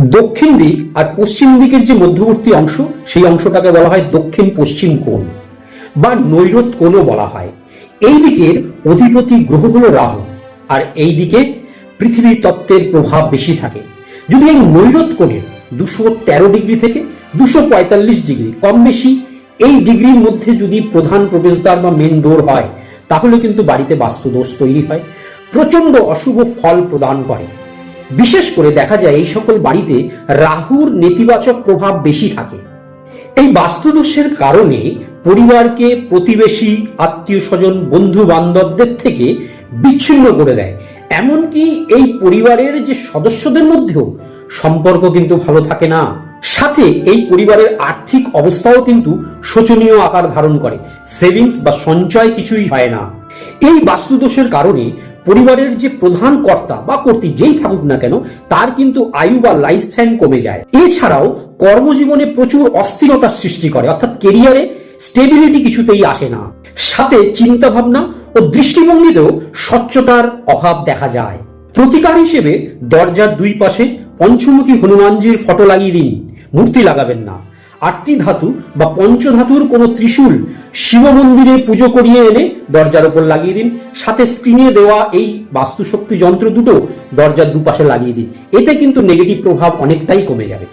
দক্ষিণ দিক আর পশ্চিম দিকের যে মধ্যবর্তী অংশ, সেই অংশটাকে বলা হয় দক্ষিণ পশ্চিম কোণ বা নৈরত কোণও বলা হয়। এই দিকের অধিপতি গ্রহ হলো রাহু, আর এই দিকে পৃথিবী তত্ত্বের প্রভাব বেশি থাকে। যদি এই নৈরত কোণের 213 ডিগ্রি থেকে 245 ডিগ্রি কম বেশি এই ডিগ্রির মধ্যে যদি প্রধান প্রবেশদ্বার বা মেন ডোর হয়, তাহলে কিন্তু বাড়িতে বাস্তুদোষ তৈরি হয়, প্রচন্ড অশুভ ফল প্রদান করে। বিশেষ করে দেখা যায় এই সকল বাড়িতে রাহুর নেতিবাচক প্রভাব বেশি থাকে। এই বাস্তুদোষের কারণে পরিবারকে প্রতিবেশী, আত্মীয় স্বজন, বন্ধু বান্ধবদের থেকে বিচ্ছিন্ন করে দেয়। এমনকি এই পরিবারের যে সদস্যদের মধ্যেও সম্পর্ক কিন্তু ভালো থাকে না। সাথে এই পরিবারের আর্থিক অবস্থাও কিন্তু শোচনীয় আকার ধারণ করে। সেভিংস বা সঞ্চয় কিছুই হয় না। এই বাস্তুদোষের কারণে পরিবারের যে প্রধান কর্তা বা কর্ত্রী যেই থাকুক না কেন, তার কিন্তু আয়ু বা লাইফ স্প্যান কমে যায়। এছাড়াও কর্মজীবনে প্রচুর অস্থিরতার সৃষ্টি করে, অর্থাৎ কেরিয়ারে স্টেবিলিটি কিছুতেই আসে না। সাথে চিন্তা ভাবনা ও দৃষ্টিভঙ্গিতেও স্বচ্ছতার অভাব দেখা যায়। প্রতিকার হিসেবে দরজার দুই পাশে পঞ্চমুখী হনুমানজির ফটো লাগিয়ে দিন, মূর্তি লাগাবেন না। আটটি ধাতু বা পঞ্চধাতুর কোনো ত্রিশূল শিব মন্দিরে পুজো করিয়ে এনে দরজার উপর লাগিয়ে দিন। সাথে স্ক্রিনে দেওয়া এই বাস্তুশক্তি যন্ত্র দুটো দরজার দুপাশে লাগিয়ে দিন। এতে কিন্তু নেগেটিভ প্রভাব অনেকটাই কমে যাবে।